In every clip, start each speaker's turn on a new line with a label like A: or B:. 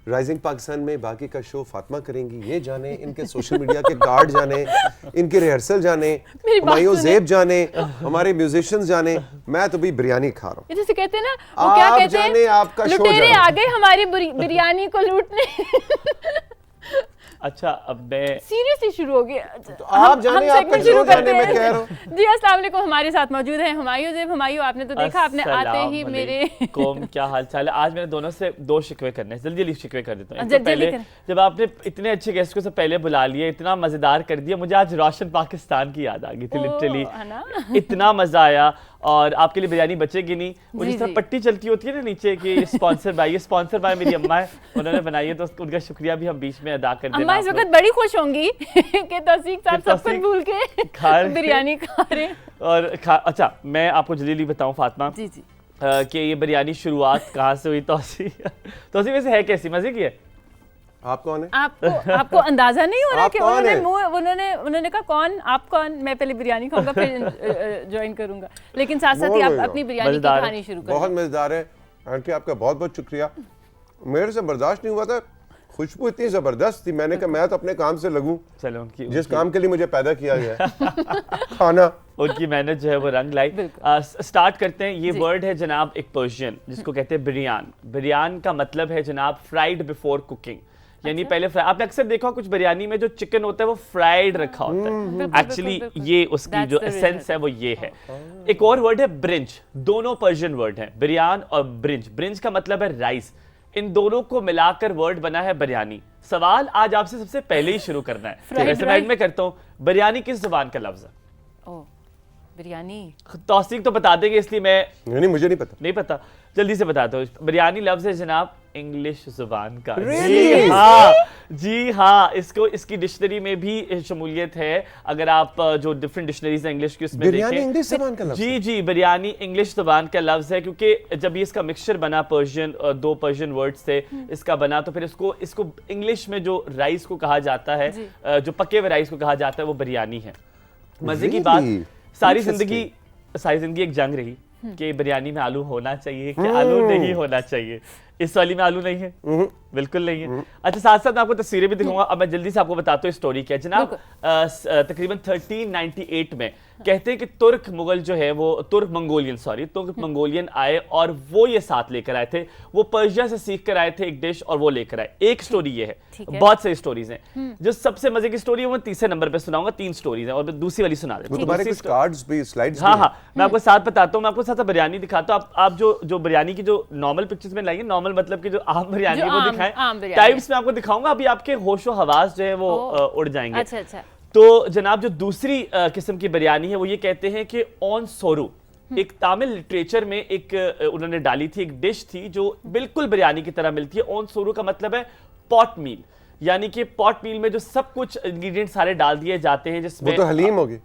A: Rising Pakistan में बाकी का शो फातिमा करेंगी, ये जाने, इनके सोशल मीडिया के कार्ड जाने, इनके रिहर्सल जाने, हुमायूं ज़ेब जाने, हमारे म्यूजिशियंस जाने, मैं तो भी बिरयानी खा रहा हूँ।
B: जैसे कहते हैं ना, वो क्या कहते हैं,
A: आपका शो
B: लुटेरे आ गए हमारी बिरयानी को लूटने।
C: अच्छा, अब मैं
B: सीरियसली शुरू हो गया।
A: तो आप जाने, आपका शो जाने, मैं कह रहा हूँ।
B: जी अस्सलाम वालेकुम, हमारे साथ मौजूद हैं हुमायूं ज़ेब। हुमायूं, आपने तो देखा, आपने आते ही मेरे
C: कौम क्या हाल चाल है। आज मैंने दोनों से 2 शिकवे करने हैं, जल्दी शिकवे कर देता हूँ।
B: पहले
C: जब आपने इतने अच्छे गेस्ट को सब पहले बुला लिया, इतना मजेदार कर दिया, मुझे आज रोशन पाकिस्तान की याद आ गई थी लिटरली। इतना मजा आया। और आपके लिए बिरयानी बचेगी नहीं। वो जिस तरह पट्टी चलती होती है ना नीचे की, स्पॉन्सर बाय मेरी अम्मा है, उन्होंने बनाई है, तो उनका शुक्रिया भी हम बीच में अदा कर देना।
B: अम्मा इस वक्त बड़ी खुश होंगी कि तौसीक साहब सब कुछ भूल के बिरयानी खा रहे हैं।
C: और अच्छा, मैं आपको जल्दी बताऊं फातिमा
B: जी जी
C: कि ये बिरयानी शुरुआत कहाँ से हुई। तौसीक वैसे है कैसी, मजे की है?
A: आप कौन है?
B: आपको अंदाजा नहीं हो रहा कि उन्होंने कहा कौन, आप कौन? मैं पहले बिरयानी खाऊंगा फिर ज्वाइन करूंगा, लेकिन साथ साथ ही आप अपनी बिरयानी की कहानी शुरू करें।
A: बहुत मजेदार है आंटी, आपका बहुत बहुत शुक्रिया। मेरे से बर्दाश्त नहीं हुआ था, खुशबू इतनी जबरदस्त थी, मैंने कहा मैं तो अपने काम से लगूं,
C: चलो
A: जिस काम के लिए मुझे पैदा किया गया है खाना।
C: उनकी मेहनत जो है वो रंग लाई। स्टार्ट करते हैं। ये वर्ड है जनाब एक पर्शियन, जिसको कहते हैं बिरयान। बिरयान का मतलब है जनाब फ्राइड बिफोर कुकिंग, यानी पहले फ्राई। आपने अक्सर देखा कुछ बिरयानी में जो चिकन होता है वो फ्राइड रखा होता है, एक्चुअली ये उसकी जो एसेंस है वो ये है। एक और वर्ड है ब्रिंज, दोनों पर्शियन वर्ड हैं, बिरयान और ब्रिंज। ब्रिंज का मतलब है राइस, इन दोनों को मिलाकर वर्ड बना है बिरयानी। सवाल आज आपसे सबसे पहले ही शुरू करना है, वैसे मैं करता हूँ, बिरयानी किस ज़ुबान का लफ्ज़ है?
B: बिरयानी
C: तौसीक तो बता देंगे, इसलिए मैं
A: नहीं, मुझे नहीं पता,
C: जल्दी से बताता हूँ। बिरयानी लफ्ज़ है जनाब इंग्लिश जुबान का। जी हाँ, इसकी डिक्शनरी में भी शमूलियत है। अगर आप जो डिफरेंट डिक्शनरीज हैं इंग्लिश की उसमें
A: बिरयानी इंग्लिश जुबान का लफ्ज़ है?
C: जी, बिरयानी इंग्लिश जुबान का लफ्ज़ है, क्योंकि जब ये इसका मिक्सचर बना पर्शियन, 2 पर्शियन वर्ड से इसका बना, तो फिर इसको इंग्लिश में जो राइस को कहा जाता है, जो पके हुए राइस को कहा जाता है, वो बिरयानी है। मजे की बात, सारी जिंदगी एक जंग रही कि बिरयानी में आलू होना चाहिए कि आलू नहीं होना चाहिए। इस वाली में आलू नहीं है, बिल्कुल नहीं है। अच्छा, साथ साथ मैं आपको तस्वीरें भी दिखाऊंगा। अब मैं जल्दी से आपको बताता हूँ स्टोरी क्या है जनाब। तकरीबन 1398 में कहते हैं कि तुर्क मंगोलियन आए और वो ये साथ लेकर आए थे। वो पर्शिया से सीख कर आए थे एक डिश और वो लेकर आए। एक स्टोरी ये है, बहुत सारी स्टोरीज हैं। जो सबसे मजे की स्टोरी है वो तीसरे नंबर पे सुनाऊंगा। 3 स्टोरीज हैं और मैं दूसरी वाली सुना देता हूँ। हाँ, मैं आपको साथ बताता हूँ, मैं आपको साथ बिरयानी दिखाता हूँ। आप जो बिरयानी की जो नॉर्मल पिक्चर्स में लाइए, नॉर्मल मतलब की जो आम बिरयानी है वो दिखाएं, टाइप्स में आपको दिखाऊंगा। अभी आपके होशो हवास जो है वो उड़ जाएंगे।
B: अच्छा।
C: तो जनाब जो दूसरी किस्म की बिरयानी है वो ये कहते हैं कि ऑन सोरू, एक तमिल लिटरेचर में एक उन्होंने डाली थी, एक डिश थी जो बिल्कुल बिरयानी की तरह मिलती है। ऑन सोरू का मतलब है पॉट मील, यानी कि पॉट मील में जो सब कुछ इंग्रेडिएंट सारे डाल दिए जाते हैं, जिसमें
A: वो तो हलीम होगी।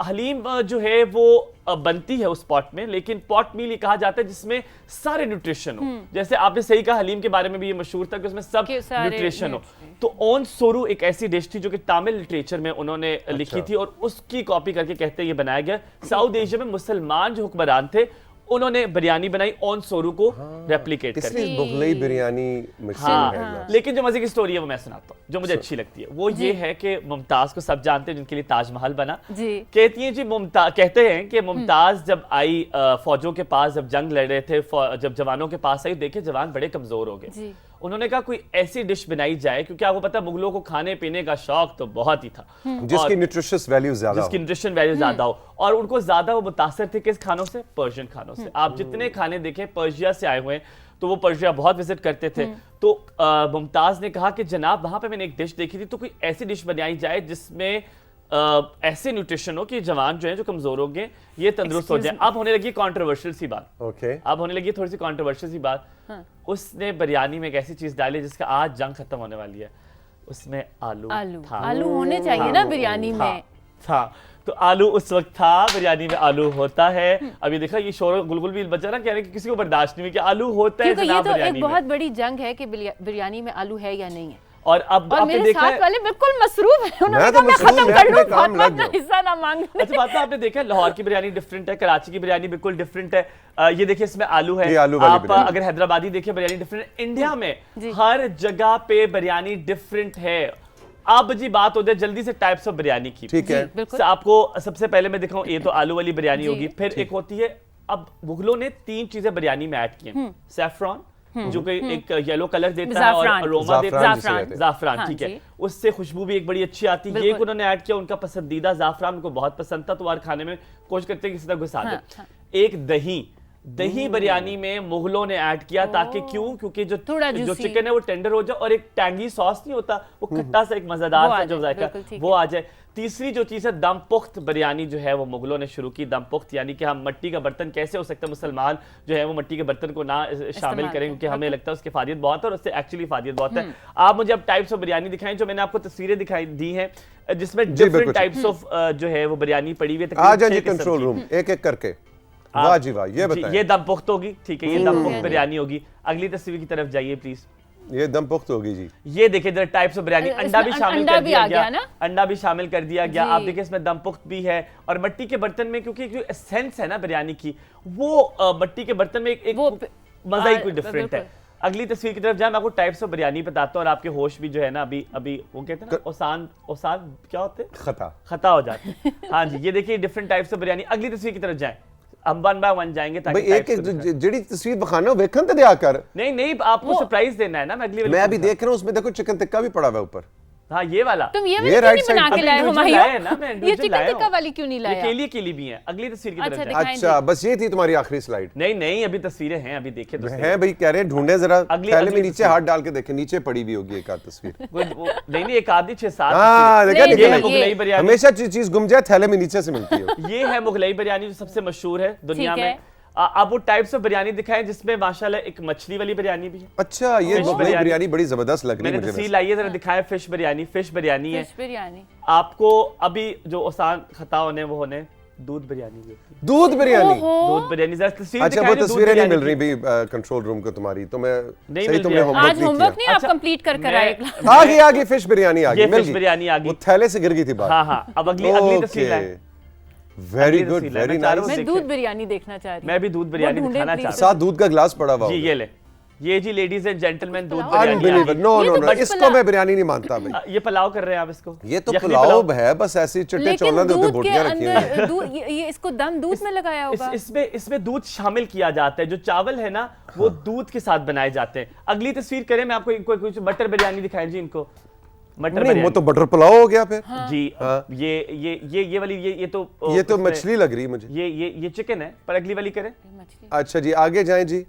C: हलीम जो है वो बनती है उस पॉट में, लेकिन पॉट मील ये कहा जाता है जिसमें सारे न्यूट्रिशन हो। जैसे आपने सही कहा, हलीम के बारे में भी ये मशहूर था कि उसमें सब न्यूट्रिशन हो। तो ऑन सोरू एक ऐसी डिश थी जो कि तमिल लिटरेचर में उन्होंने लिखी थी और उसकी कॉपी करके कहते हैं ये बनाया गया। साउथ एशिया में मुसलमान जो हुक्मरान थे उन्होंने बिरयानी बनाई ऑन सोरू को रेप्लिकेट करके।
A: मुगलई बिरयानी मशहूर है।
C: लेकिन जो मजे की स्टोरी है वो मैं सुनाता हूँ, जो मुझे अच्छी लगती है। वो ये है कि मुमताज को सब जानते हैं, जिनके लिए ताजमहल बना। कहती हैं जी कहते हैं कि मुमताज जब आई फौजों के पास, जब जंग लड़ रहे थे, जब जवानों के पास आई, देखे जवान बड़े कमजोर हो गए। उन्होंने कहा कोई ऐसी डिश बनाई जाए, क्योंकि आपको पता मुगलों को खाने पीने का शौक तो बहुत ही था,
A: जिसकी न्यूट्रिशन वैल्यू
C: ज्यादा हो, और उनको ज्यादा वो मुतासर थे किस खानों से? पर्शियन खानों से। आप जितने खाने देखें पर्शिया से आए हुए हैं, तो वो पर्शिया बहुत विजिट करते थे। तो मुमताज ने कहा कि जनाब वहां पे मैंने एक डिश देखी थी, तो कोई ऐसी डिश बनाई जाए जिसमें ऐसे न्यूट्रिशन हो कि जवान जो है, जो कमजोर हो गए, ये तंदुरुस्त हो जाए। अब होने लगी कंट्रोवर्शियल सी बात। अब होने लगी थोड़ी सी कंट्रोवर्शियल सी बात। उसने बिरयानी में एक ऐसी चीज डाली जिसका आज जंग खत्म होने वाली है। उसमें आलू था।
B: आलू होने चाहिए ना बिरयानी में।
C: था तो आलू उस वक्त था, बिरयानी में आलू होता है। अभी देखा ये शोर गुलगुल भी बचा ना, कह रहे कि किसी को बर्दाश्त नहीं हुई कि आलू होता है।
B: ये तो एक बहुत बड़ी जंग है कि बिरयानी में आलू है या नहीं है।
C: और अब
B: और
C: आपने
B: मेरे
C: देखा
B: साथ
C: है,
B: वाले बिल्कुल मसरूफ है, उन्होंने
A: मैं तो
B: कहा मैं
A: मसरूफ,
B: खत्म
A: मैं
B: कर
A: अपने
B: लूं,
A: काम
B: फातिमा
A: लग
B: अपना
A: जाऊं।
B: हिस्सा ना मांगने।
C: अच्छा बात है, आपने देखा है लाहौर की बिरयानी डिफरेंट है, कराची की बिरयानी बिल्कुल डिफरेंट है। ये देखिए इसमें आलू है,
A: ये आलू वाली
C: आप
A: बिरयानी।
C: अगर हैदराबादी देखिए बिरयानी डिफरेंट है। इंडिया में
B: जी।
C: हर जगह पे बिरयानी डिफरेंट है। अब जी बात होती है जल्दी से टाइप्स ऑफ बिरयानी की।
A: ठीक है।
B: बिल्कुल।
C: आपको सबसे पहले मैं दिखाऊं, ये तो आलू वाली बिरयानी
B: जी।
C: होगी, फिर एक होती है, अब मुगलों ने 3 चीजें बिरयानी में ऐड की हैं। सैफरॉन जो कि एक येलो कलर देता है और
B: ज़ाफ़रान।
C: अरोमा देता है,
A: ज़ाफ़रान जिसे कहते हैं।
C: ज़ाफ़रान,
B: हाँ
C: ठीक है,
B: जी।
C: उससे खुशबू भी एक बड़ी अच्छी आती है। ये
B: बिल्कुल।
C: उन्होंने ऐड किया, उनका पसंदीदा ज़ाफ़रान उनको बहुत पसंद था, तो वो हर खाने में कोशिश करते हैं किसी तरह घुसा
B: हाँ,
C: दे। एक दही बिरयानी में मुगलों ने ऐड किया, ताकि क्यों, क्योंकि
B: थोड़ा
C: जो
B: juicy।
C: चिकन है वो टेंडर हो जाए और एक टैंगी सॉस नहीं होता, वो खट्टा सा एक मजेदार
B: वो आ
C: सा जो
B: जाए,
C: जायका
B: बिल्कुल ठीक
C: वो आ जाए। तीसरी जो चीज़ है दम पुख्त बिरयानी जो है वो मुगलों ने शुरू की। दम पुख्त यानी कि हम मिट्टी का बर्तन कैसे हो सकता है, मुसलमान जो है वो मिट्टी के बर्तन को ना शामिल करें, क्योंकि हमें लगता है उसकी फायदियत बहुत है और उससे एक्चुअली फायदियत बहुत है। आप मुझे अब टाइप्स ऑफ बिरयानी दिखाएं, जो मैंने आपको तस्वीरें दिखाई दी हैं जिसमें डिफरेंट
A: बिल्कुल।
C: टाइप्स ऑफ जो है वो बिरयानी पड़ी हुई है।
A: आ
C: तकरीबन
A: जाए
C: 6
A: जी
C: किस्म
A: कंट्रोल
C: की।
A: रूम, एक एक करके। वाह जी वाह, ये
C: जी,
A: बताएं।
C: ये दम पुख्त होगी, ठीक है, ये दम पुख्त बिरयानी होगी। अगली तस्वीर की तरफ जाइए प्लीज।
A: ये दम पुख्त होगी जी।
C: ये देखिए जरा टाइप्स ऑफ बिरयानी,
B: इसमें
C: अंडा भी शामिल
B: अंडा
C: कर
B: भी
C: दिया
B: आ
C: गया
B: गया ना?
C: अंडा भी शामिल कर दिया गया।
B: जी।
C: आप देखिए इसमें दम पुख्त भी है और मिट्टी के बर्तन में, क्योंकि जो एसेंस है ना बिरयानी की, वो मिट्टी के बर्तन में एक
B: वो
C: मजा ही कोई डिफरेंट है।
B: बिल्कुल।
C: अगली तस्वीर की तरफ जाए, मैं आपको टाइप्स ऑफ बिरयानी बताता हूँ और आपके होश भी जो है ना अभी अभी वो कहते हैं ना ओसान क्या होते हैं, खता हो जाते हैं। हाँ जी, ये देखिए डिफरेंट टाइप्स ऑफ बिरयानी। अगली तस्वीर की तरफ जाए, हम 1 बाय 1 जाएंगे ताकि
A: भाई एक
C: types को दिखाएं।
A: जेडी तस्वीर बखाना वेखन ते दिया कर।
C: नहीं आपको सरप्राइज देना है ना, मैं अगली वाली
A: मैं अभी
C: दिखाऊंगा।
A: देख रहा हूँ, उसमें देखो चिकन टिक्का भी पड़ा हुआ है ऊपर।
C: हाँ ये वाला,
B: तुम ये
A: ये
B: वाली क्यों
A: right
B: नहीं बना
A: side-
B: के लाए हो
C: individual
B: माहियो?
C: लाए हैं ना, मैं
B: ये
C: individual
B: चिकन
C: लाया
B: टिक्का
C: हूँ।
B: वाली क्यों नहीं
C: ये
B: लाया?
C: केली भी हैं। अगली तस्वीर की
B: अच्छा,
C: तरफ
B: दिखाएं
C: जाए।
A: अच्छा बस ये थी तुम्हारी आखिरी स्लाइड।
C: नहीं अभी तस्वीरें हैं, अभी देखिए तो सही।
A: हैं भाई, कह रहे हैं ढूंढे जरा,
C: अगली-
A: थैले में
C: अगली
A: नीचे
C: तस्वीर।
A: हाथ डाल के देखें, नीचे पड़ी भी होगी एक आध तस्वीर।
C: नहीं एक आधी 6-7
A: हाँ, देखा
B: नहीं,
A: निकल
C: ये है
A: आई।
C: मुगलई बिरयानी।
A: हमेशा चीज गुम जाए थैले में नीचे से मिलती है।
C: ये है मुगलई बिरयानी जो सबसे मशहूर है दुनिया
B: ठीक
C: में।
B: है।
C: अब वो टाइप्स ऑफ बिरयानी दिखाएं जिसमें माशाल्लाह एक मछली वाली बिरयानी भी है।
A: अच्छा, ये
C: Fish
A: मुगलई
C: बिरयानी।
A: बिरयानी बड़ी जबरदस्त लग रही है
C: मैंने
A: मुझे
C: तस्वीर
A: वैसे।
C: लाई है, जरा दिखाएं। फिश बिरयानी है।
B: फिश बिरयानी।
C: आपको अभी जो ओसान खता होने वो होने दूध बिरयानी भी होती है।
A: दूध बिरयानी।
C: दूध बिरयानी, जरा तस्वीर
A: अच्छा,
C: दिखाएं
A: वो
C: जो दूध
A: तस्वीरें नहीं मिल
C: बिरयानी
A: रही
C: की।
A: भी कंट्रोल रूम को तुम्हारी, तो मैं
C: नहीं
A: सही
C: मिल
A: तुमने
C: रही है।
A: होमवर्क
B: आज
A: नहीं
B: होमवर्क
A: किया।
B: नहीं आप
C: अच्छा,
B: कंप्लीट कर
C: मैं-
B: आए।
A: आ गई फिश बिरयानी आ
C: ये
A: गई, मिल
C: फिश
A: गई।
C: बिरयानी आ गई।
A: वो थैले से गिर गई थी बात।
C: हाँ अब अगली तस्वीर लाएं।
A: वेरी
C: अगली
A: गुड,
C: तस्वीर है,
A: वेरी
C: मैं चाह रहा हूं
A: नाइस।
B: मैं दूध बिरयानी देखना चाह रही हूँ।
C: मैं भी दूध बिरयानी
B: वो ढूंढे
C: दिखाना
B: please।
C: चाह रहा
A: साथ दूध का गिलास पड़ा हुआ
C: हूं। जी
A: होगा।
C: ये ले, ये जी लेडीज एंड जेंटलमैन दूध
B: पुलाव।
C: बिरयानी आ
A: अनबिलीवेबल,
C: गई।
A: नो
B: ये
A: नो
B: तो
A: नो,
B: बस
A: इसको
B: पुलाव।
A: मैं बिरयानी नहीं मानता भाई।
C: ये पुलाव कर रहे हैं आप इसको,
A: ये तो
C: यखनी
A: पुलाव है, बस ऐसी चिट्टे
B: लेकिन
A: चौला दे
B: दूध के
A: बोटियां रखी हुई हैं।
B: अंदर दूध ये इसको दम दूध में लगाया होगा।
C: इसमें दूध शामिल किया जाता है। जो चावल है ना वो दूध के साथ बनाए जाते हैं। अगली तस्वीर करें, मैं आपको कुछ मटर बिरयानी दिखाएं जी इनको। मटर
A: नहीं, वो
C: बिरयानी
A: तो बटर पुलाव हो गया फिर।
C: जी।
A: हाँ।
C: ये वाली ये तो
A: ये तो
C: उसमें-
A: मछली लग रही है मुझे।
C: ये चिकन है, पर अगली वाली करें।
B: मछली।
A: अच्छा जी, आगे जाएं जी,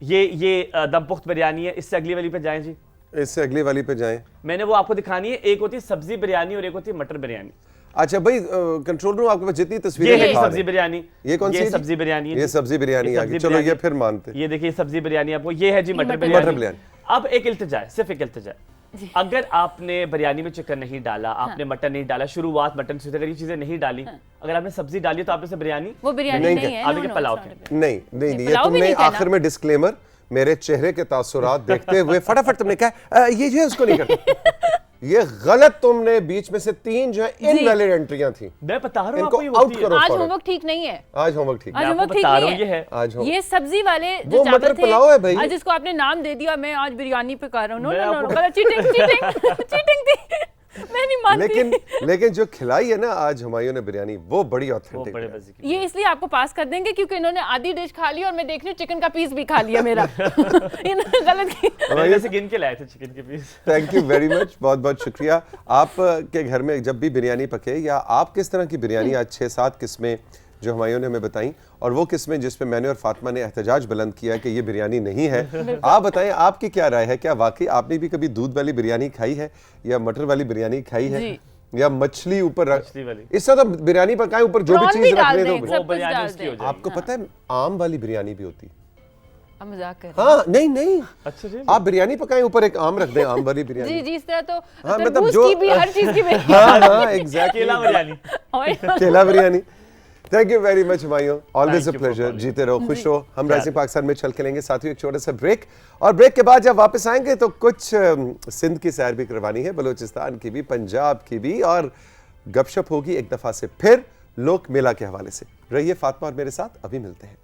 C: ये दम पुख्त बिरयानी है। इससे अगली वाली पे जाएं जी।
A: इससे अगली वाली पे जाएं।
C: मैंने वो आपको दिखानी है, एक होती है सब्जी बिरयानी और एक होती है मटर बिरयानी।
A: अच्छा भाई, कंट्रोल रूम आपके पास जितनी
C: ये
A: तस्वीरें
C: है
A: दिखा रहे
C: सब्जी
A: हैं।
C: बिरयानी।
A: ये कौन सी है जी?
C: सब्जी बिरयानी है
A: ये
C: जी।
A: सब्जी बिरयानी
C: ये
A: आ
C: सब्जी
A: गई, चलो
C: बिरयानी।
A: ये फिर मानते।
C: ये देखिए सब्जी बिरयानी आपको, ये है जी मटर
B: मटर
C: बिरयानी।
A: बिरयानी।
C: अब एक इल्तिजा है, सिर्फ एक इल्तिजा है। अगर आपने बिरयानी में चिकन नहीं डाला, आपने मटन नहीं डाला, शुरुआत मटन से, अगर ये चीजें नहीं डाली, अगर आपने सब्जी डाली तो आपने से बिरयानी
B: वो बिरयानी
A: नहीं
B: नहीं है।
C: आगे
B: no,
C: के
B: no,
C: पुलाव
B: it's not
C: के।
B: a biryani।
A: नहीं नहीं नहीं, ये
B: पुलाव भी
A: तुमने
B: नहीं कहना।
A: आखिर में डिस्क्लेमर, मेरे चेहरे के तासुरात देखते हुए फटाफट तुमने कहा ये जो है उसको नहीं करता। ये गलत, तुमने बीच में से 3 जो है इनवैलिड एंट्रियां थी,
C: मैं बता रहा हूँ
A: इनको
C: आपको ये
A: आउट
C: होती है।
A: करो।
B: आज
A: फौरन।
B: होमवर्क ठीक नहीं है।
A: आज होमवर्क ठीक
B: आज
A: है।
C: मैं
B: होमवर्क
C: आपको
B: ठीक
C: बता
B: नहीं
C: रहा हूँ, ये
B: है।
C: है।
A: आज हो
B: ये सब्जी वाले
A: वो
B: जो चावल
A: मटर
B: थे,
A: पुलाव है भाई।
B: आज जिसको आपने नाम दे दिया, मैं आज बिरयानी पे कर रहा हूँ। नो
C: मैं
B: नो नो,
C: आपको-
B: गलत, चीटिंग थी। मैं नहीं मानती।
A: लेकिन जो खिलाई है ना आज हुमायूं ने बिरयानी, वो बड़ी
C: वो
A: ऑथेंटिक
C: बड़े
A: है।
C: मजे की।
B: ये इसलिए आपको पास कर देंगे क्योंकि इन्होंने आधी डिश खा ली और मैं देख रही हूँ चिकन का पीस भी खा लिया मेरा। इन्होंने गलत किया।
C: मैंने वैसे गिन के लाए थे चिकन के piece.
A: Thank you very much, बहुत बहुत शुक्रिया। आप के घर में जब भी बिरयानी पके, या आप किस तरह की बिरयानी, आज 6-7 किस्में जो हुमायूं ने हमें बताई, और वो किस्में जिसमें मैंने और फातिमा ने एहतजाज बुलंद किया कि ये बिरयानी नहीं है। आप बताएं, आपकी क्या राय है? क्या वाकई आपने भी कभी दूध वाली बिरयानी खाई है, या मटर वाली बिरयानी खाई है,
B: जी।
A: या मछली ऊपर रख?
C: मछली वाली।
A: इससे तो बिरयानी पकाएं, ऊपर जो भी
B: प्रॉन
A: चीज
B: भी डाल
A: रखने
B: दें,
A: दो।
B: सब
C: वो
B: कुछ
C: बिरयानी
B: डाल
C: उसकी हो
B: दें।
C: जाएगी।
A: आपको पता है आम वाली बिरयानी भी होती है।
B: अब मजाक कर रहे
A: हाँ, नहीं नहीं,
C: अच्छा जी।
A: आप बिरयानी पकाएं, ऊपर एक आम रख दें, आम वाली
B: हैं।
A: बिरयानी।
B: जी जी, इस तरह तो
A: हाँ, मतलब
B: तरबूज
A: जो-
B: की भी, हर चीज की
A: हाँ हाँ, एग्जैक्टली।
C: केला बिरयानी।
B: और
A: केला biryani. Thank you very much Humayun, always a
C: Thank you for
A: pleasure.
C: calling.
A: जीते रहो, खुश रहो। हम
C: Yeah.
A: राइजिंग पाकिस्तान में चल के लेंगे साथियों एक छोटा सा ब्रेक, और ब्रेक के बाद जब वापस आएंगे तो कुछ सिंध की सैर भी करवानी है, बलूचिस्तान की भी, पंजाब की भी, और गपशप होगी एक दफा से फिर लोक मेला के हवाले से। रहिए फातिमा और मेरे साथ, अभी मिलते हैं।